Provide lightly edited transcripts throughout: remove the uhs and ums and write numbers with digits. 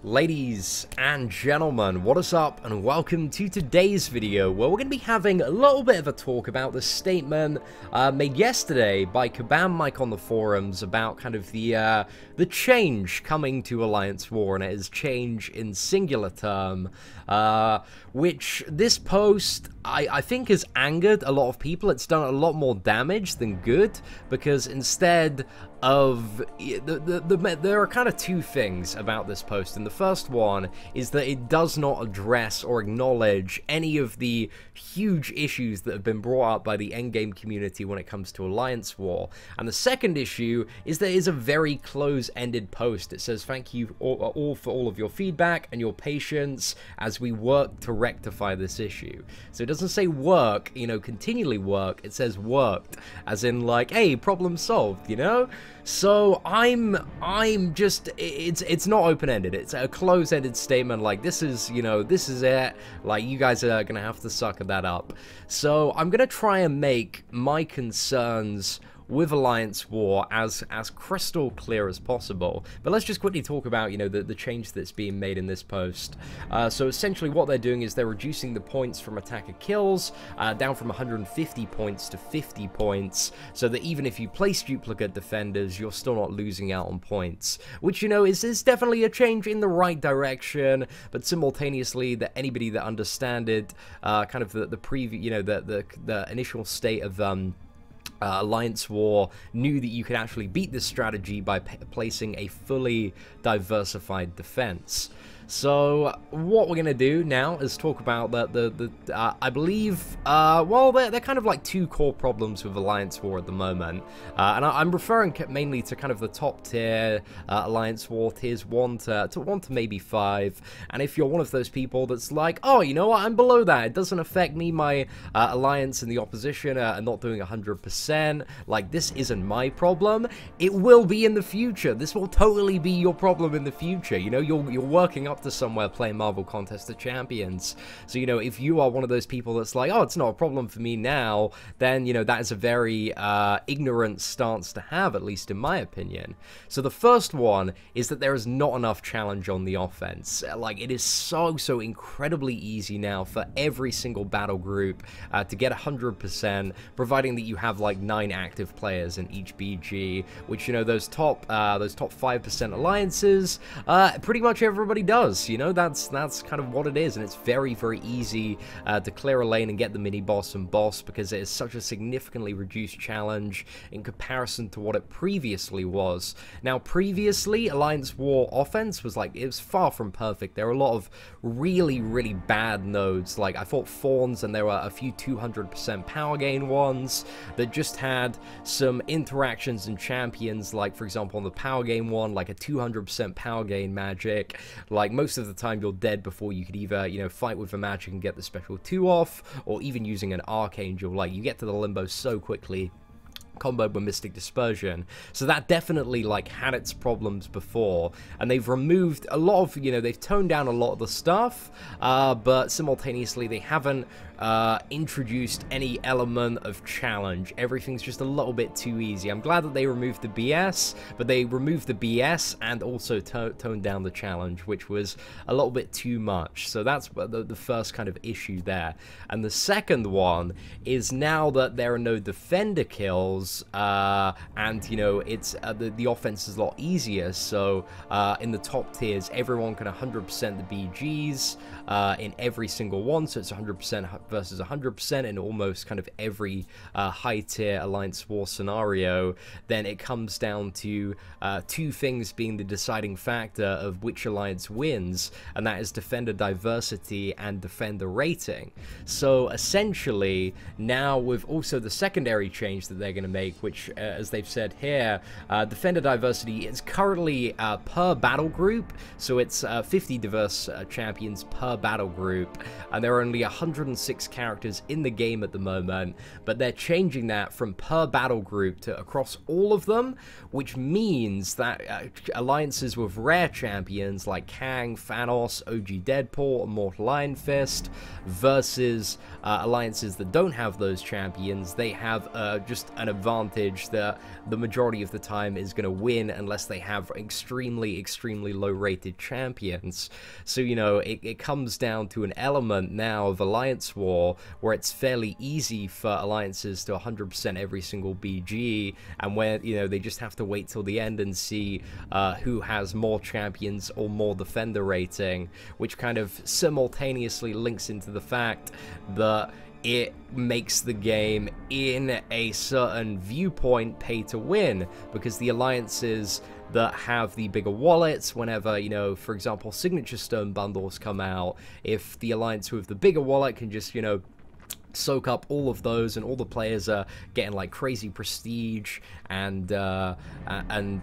Ladies and gentlemen, what is up and welcome to today's video where we're going to be having a little bit of a talk about the statement made yesterday by Kabam Mike on the forums about kind of the change coming to Alliance War, and it is change in singular term, which this post I think has angered a lot of people. It's done a lot more damage than good, because instead of there are kind of two things about this post, and the first one is that it does not address or acknowledge any of the huge issues that have been brought up by the endgame community when it comes to Alliance War. And the second issue is that it is a very close-ended post. It says thank you all for all of your feedback and your patience as we work to rectify this issue. So it doesn't say work, you know, continually work. It says worked, as in like, hey, problem solved, you know? So I'm just, it's not open-ended. It's a close-ended statement, like, this is, you know, this is it. Like, you guys are gonna have to suck that up. So I'm gonna try and make my concerns with Alliance War as crystal clear as possible. But let's just quickly talk about, you know, the change that's being made in this post. So essentially what they're doing is they're reducing the points from attacker kills down from 150 points to 50 points, so that even if you place duplicate defenders, you're still not losing out on points, which, you know, is definitely a change in the right direction. But simultaneously, that anybody that understood kind of the preview, you know, the initial state of Alliance War knew that you could actually beat this strategy by placing a fully diversified defense. So what we're gonna do now is talk about I believe, well, they're kind of like two core problems with Alliance War at the moment, and I'm referring mainly to kind of the top tier Alliance War, tiers 1 to maybe 5. And if you're one of those people that's like, oh, you know what, I'm below that, it doesn't affect me, my alliance and the opposition are not doing 100%, like, this isn't my problem. It will be in the future. This will totally be your problem in the future. You know, you're working up to somewhere playing Marvel Contest of Champions. So, you know, if you are one of those people that's like, oh, it's not a problem for me now, then, you know, that is a very ignorant stance to have, at least in my opinion. So the first one is that there is not enough challenge on the offense. Like, it is so incredibly easy now for every single battle group to get 100%, providing that you have like 9 active players in each BG, which, you know, those top 5% alliances, pretty much everybody does. You know, that's kind of what it is, and it's very easy to clear a lane and get the mini boss and boss, because it is such a significantly reduced challenge in comparison to what it previously was. Now, previously, Alliance War offense was like, it was far from perfect. There were a lot of really bad nodes. Like, I fought Fawns, and there were a few 200% power gain ones that just had some interactions and champions, like, for example, on the power gain one, like a 200% power gain magic. Like, most of the time you're dead before you could either, you know, fight with a magic and get the special 2 off, or even using an Archangel. Like, you get to the limbo so quickly, comboed with Mystic Dispersion. So that definitely, like, had its problems before, and they've removed a lot of, you know, they've toned down a lot of the stuff, but simultaneously they haven't introduced any element of challenge. Everything's just a little bit too easy. I'm glad that they removed the BS, but they removed the BS and also toned down the challenge, which was a little bit too much. So that's the first kind of issue there. And the second one is, now that there are no defender kills, and, you know, it's the offense is a lot easier. So in the top tiers, everyone can 100% the BGs in every single one, so it's 100% versus 100% in almost kind of every high tier Alliance War scenario. Then it comes down to two things being the deciding factor of which alliance wins, and that is defender diversity and defender rating. So essentially, now with also the secondary change that they're going to make, which, as they've said here, defender diversity is currently per battle group, so it's 50 diverse champions per battle group, and there are only 106 characters in the game at the moment, but they're changing that from per battle group to across all of them, which means that alliances with rare champions like Kang, Thanos, OG Deadpool, Immortal Iron Fist, versus alliances that don't have those champions, they have just an advantage advantage that the majority of the time is going to win unless they have extremely low rated champions. So, you know, it comes down to an element now of Alliance War where it's fairly easy for alliances to 100% every single BG, and where, you know, they just have to wait till the end and see who has more champions or more defender rating, which kind of simultaneously links into the fact that it makes the game in a certain viewpoint pay to win, because the alliances that have the bigger wallets, whenever, you know, for example, signature stone bundles come out, if the alliance with the bigger wallet can just, you know, soak up all of those, and all the players are getting like crazy prestige and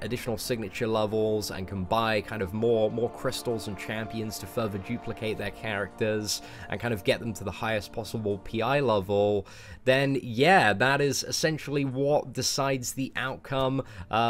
additional signature levels, and can buy kind of more crystals and champions to further duplicate their characters and kind of get them to the highest possible PI level, then yeah, that is essentially what decides the outcome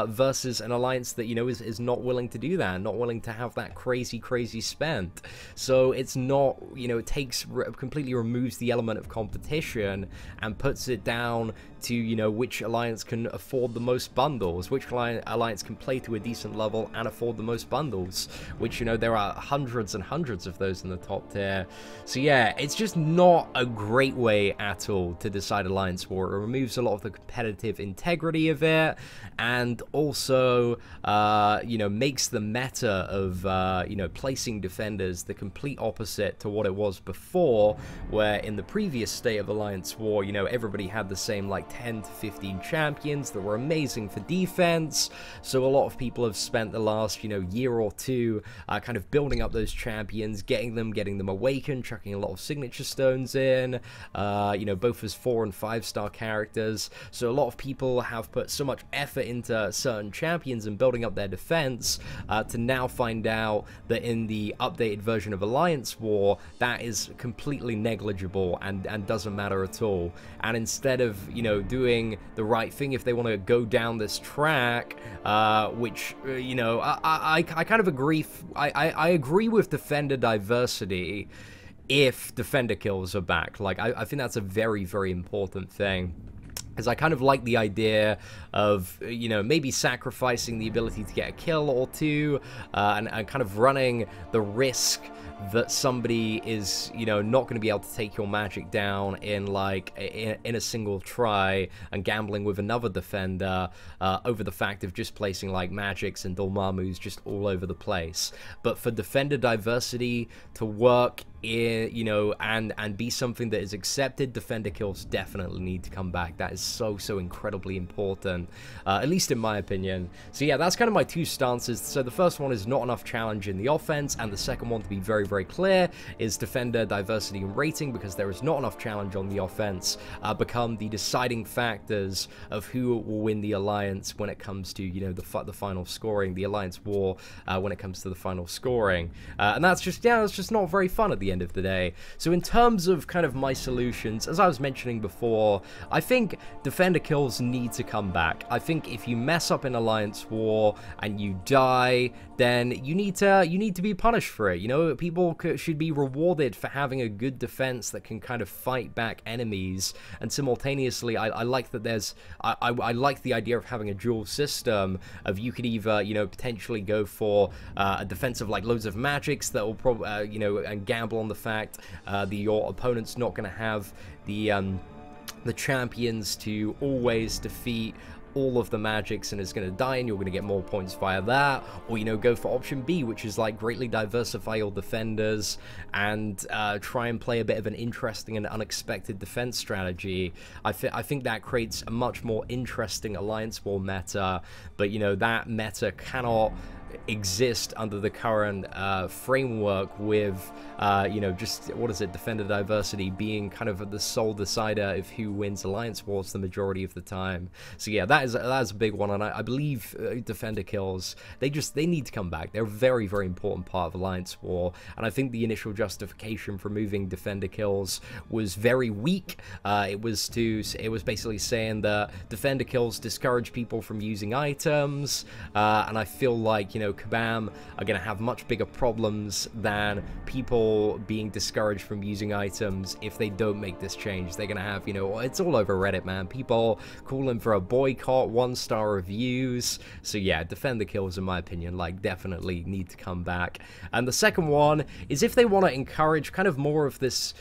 versus an alliance that, you know, is not willing to do that, not willing to have that crazy spend. So it's not, you know, it completely removes the element of competition and puts it down to, you know, which alliance can afford the most bundles, which alliance can play to a decent level and afford the most bundles, which, you know, there are hundreds and hundreds of those in the top tier. So yeah, it's just not a great way at all to decide Alliance War. It removes a lot of the competitive integrity of it, and also, you know, makes the meta of, you know, placing defenders the complete opposite to what it was before, where in the previous state of Alliance War, you know, everybody had the same, like, 10 to 15 champions that were amazing for defense. So a lot of people have spent the last, you know, year or two kind of building up those champions, getting them awakened, chucking a lot of signature stones in, you know, both as 4 and 5-star characters. So a lot of people have put so much effort into certain champions and building up their defense to now find out that in the updated version of Alliance War, that is completely negligible and doesn't matter at all. And instead of, you know, doing the right thing, if they want to go down this track, which, you know, I kind of agree. I agree with defender diversity if defender kills are back. Like, I think that's a very important thing. Because I kind of like the idea of, you know, maybe sacrificing the ability to get a kill or two, and kind of running the risk that somebody is, you know, not going to be able to take your magic down in, like, in a single try, and gambling with another defender over the fact of just placing, like, magics and Dormammu's just all over the place. But for defender diversity to work in, you know, and be something that is accepted, defender kills definitely need to come back. That is so incredibly important, at least in my opinion. So yeah, that's kind of my two stances. So the first one is not enough challenge in the offense, and the second one, to be very clear, is defender diversity and rating, because there is not enough challenge on the offense, become the deciding factors of who will win the alliance when it comes to, you know, the final scoring, the Alliance War, when it comes to the final scoring. And that's just, yeah, it's just not very fun at the end of the day. So in terms of kind of my solutions, as I was mentioning before, I think defender kills need to come back. I think if you mess up in Alliance War and you die, then you need to be punished for it. You know, people should be rewarded for having a good defense that can kind of fight back enemies. And simultaneously, I like that there's, I like the idea of having a dual system of, you could either, you know, potentially go for a defense of, like, loads of magics that will probably, you know, and gamble on the fact that your opponent's not going to have the champions to always defeat all of the magics and is going to die, and you're going to get more points via that. Or, you know, go for option B, which is, like, greatly diversify your defenders and try and play a bit of an interesting and unexpected defense strategy. I think that creates a much more interesting Alliance War meta, but, you know, that meta cannot exist under the current framework with, you know, just, what is it, defender diversity being kind of the sole decider of who wins Alliance Wars the majority of the time. So yeah, that is a big one, and I believe defender kills, they need to come back. They're a very important part of Alliance War, and I think the initial justification for moving defender kills was very weak. It was basically saying that defender kills discourage people from using items, and I feel like, you know, Kabam are going to have much bigger problems than people being discouraged from using items if they don't make this change. They're going to have, you know, it's all over Reddit, man. People calling for a boycott, 1-star reviews. So yeah, defend the kills, in my opinion, like, definitely need to come back. And the second one is if they want to encourage kind of more of this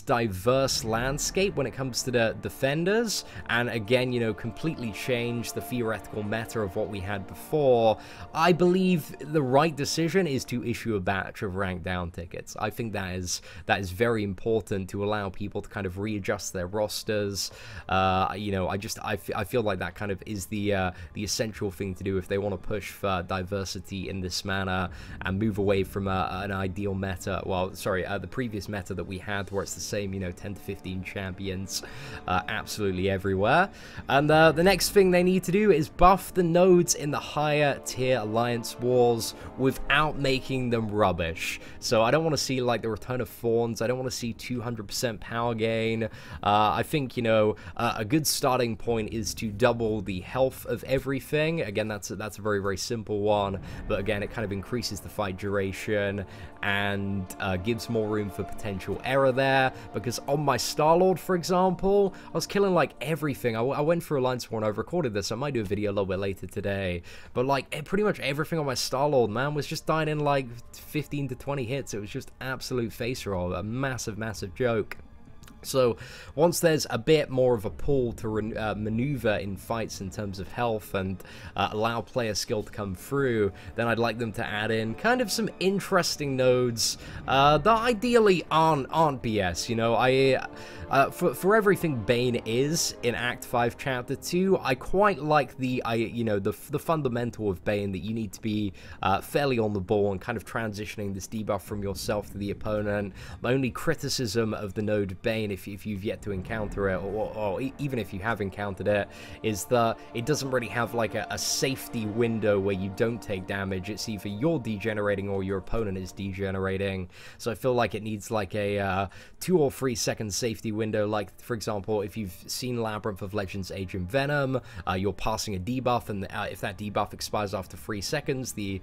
diverse landscape when it comes to the defenders, and again, you know, completely change the theoretical meta of what we had before, I believe the right decision is to issue a batch of rank down tickets. I think that is very important to allow people to kind of readjust their rosters. You know, I feel like that kind of is the essential thing to do if they want to push for diversity in this manner and move away from an ideal meta. Well, sorry, the previous meta that we had, where it's the same, you know, 10 to 15 champions absolutely everywhere. And the next thing they need to do is buff the nodes in the higher tier alliance wars without making them rubbish. So I don't want to see like the return of Thorns. I don't want to see 200% power gain. I think, you know, a good starting point is to double the health of everything. Again, that's a very, very simple one, but again, it kind of increases the fight duration and gives more room for potential error there, because on my Star-Lord, for example, I was killing like everything. I went through Alliance War and I've recorded this. I might do a video a little bit later today, but like pretty much everything on my Star-Lord, man, was just dying in like 15 to 20 hits. It was just absolute face roll, a massive, massive joke. So once there's a bit more of a pull to maneuver in fights in terms of health and allow player skill to come through, then I'd like them to add in kind of some interesting nodes that ideally aren't BS. You know, for everything Bane is in Act 5 Chapter 2, I quite like the fundamental of Bane, that you need to be fairly on the ball and kind of transitioning this debuff from yourself to the opponent. My only criticism of the node Bane, if you've yet to encounter it, or even if you have encountered it, is that it doesn't really have like a safety window where you don't take damage. It's either you're degenerating or your opponent is degenerating. So I feel like it needs like a 2 or 3 second safety window. Like, for example, if you've seen Labyrinth of Legends Agent Venom, you're passing a debuff, and if that debuff expires after 3 seconds, the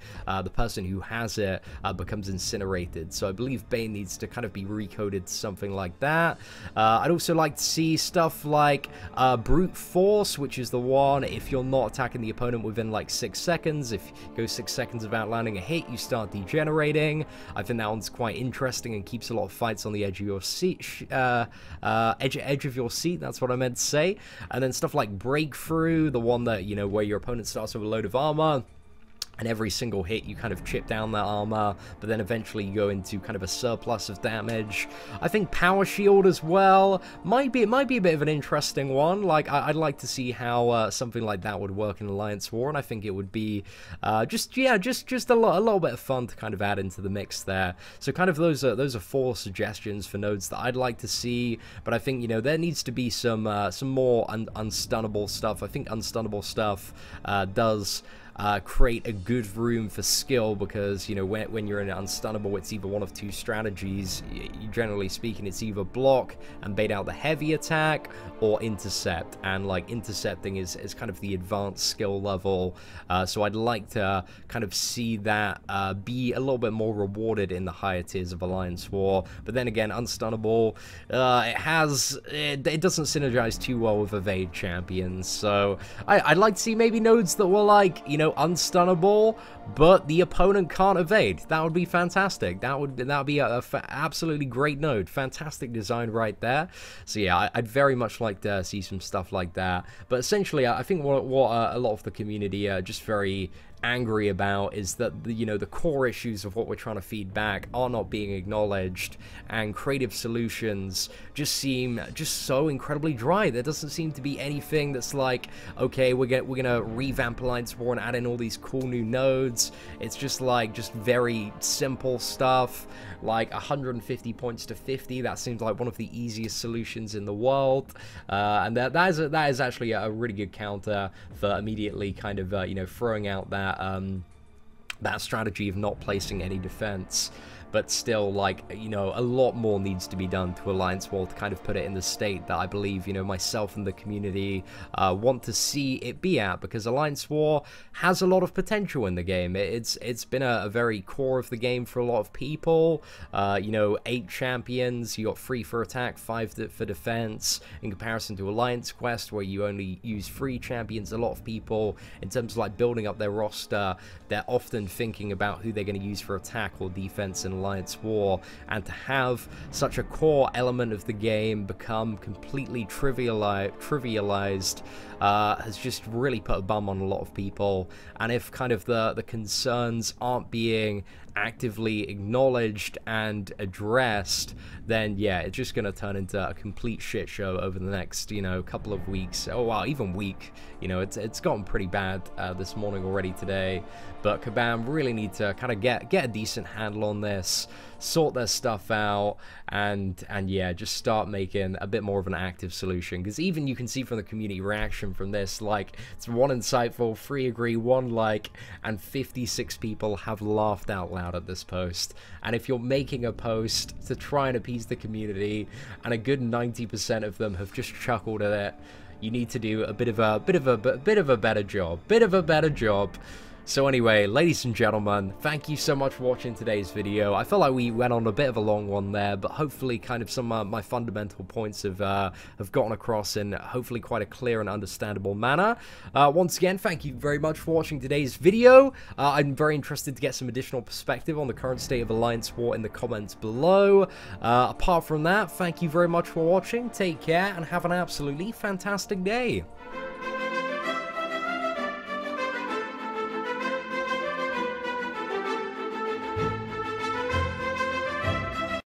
person who has it becomes incinerated. So I believe Bane needs to kind of be recoded to something like that. I'd also like to see stuff like Brute Force, which is the one, if you're not attacking the opponent within like 6 seconds, if you go 6 seconds without landing a hit, you start degenerating. I think that one's quite interesting and keeps a lot of fights on the edge of your seat, edge of your seat, that's what I meant to say. And then stuff like Breakthrough, the one that, you know, where your opponent starts with a load of armor, and every single hit you kind of chip down that armor, but then eventually you go into kind of a surplus of damage. I think Power Shield as well might be a bit of an interesting one. Like, I'd like to see how something like that would work in Alliance War, and I think it would be just a little bit of fun to kind of add into the mix there. So kind of those are 4 suggestions for nodes that I'd like to see, but I think, you know, there needs to be some more unstunnable stuff. I think unstunnable stuff does create a good room for skill, because, you know, when you're in unstunnable, it's either one of 2 strategies. Generally speaking, it's either block and bait out the heavy attack, or intercept, and like intercepting is kind of the advanced skill level. So I'd like to kind of see that be a little bit more rewarded in the higher tiers of Alliance War. But then again, unstunnable, it doesn't synergize too well with evade champions. So I'd like to see maybe nodes that were like, you know, unstunnable, but the opponent can't evade. That would be fantastic. That would be a absolutely great node. Fantastic design right there. So yeah, I'd very much like to see some stuff like that. But essentially, I think what a lot of the community are just very angry about is that the core issues of what we're trying to feed back are not being acknowledged, and creative solutions just seem so incredibly dry. There doesn't seem to be anything that's like, okay, we're gonna revamp Alliance War and add in all these cool new nodes. It's just very simple stuff, like 150 points to 50. That seems like one of the easiest solutions in the world, and that is actually a really good counter for immediately kind of throwing out that strategy of not placing any defense. but still, like, you know, a lot more needs to be done to Alliance War to kind of put it in the state that I believe, you know, myself and the community want to see it be at, because Alliance War has a lot of potential in the game. It's been a very core of the game for a lot of people. You know, 8 champions, you got 3 for attack, 5 for defense, in comparison to Alliance Quest, where you only use 3 champions. A lot of people, in terms of like building up their roster, they're often thinking about who they're going to use for attack or defense in Alliance War, and to have such a core element of the game become completely trivialized has just really put a bum on a lot of people. And if kind of the concerns aren't being actively acknowledged and addressed, then yeah, it's just going to turn into a complete shit show over the next, you know, couple of weeks, or well, even week. You know, it's gotten pretty bad this morning already today, but Kabam really need to kind of get a decent handle on this, sort their stuff out, and yeah, just start making a bit more of an active solution. Because even you can see from the community reaction from this, like, it's 1 insightful, 3 agree, 1 like, and 56 people have laughed out loud at this post. And if you're making a post to try and appease the community, and a good 90% of them have just chuckled at it, you need to do a bit of a better job. So anyway, ladies and gentlemen, thank you so much for watching today's video. I feel like we went on a bit of a long one there, but hopefully kind of some of my fundamental points have gotten across in hopefully quite a clear and understandable manner. Once again, thank you very much for watching today's video. I'm very interested to get some additional perspective on the current state of Alliance War in the comments below. Apart from that, thank you very much for watching. Take care and have an absolutely fantastic day.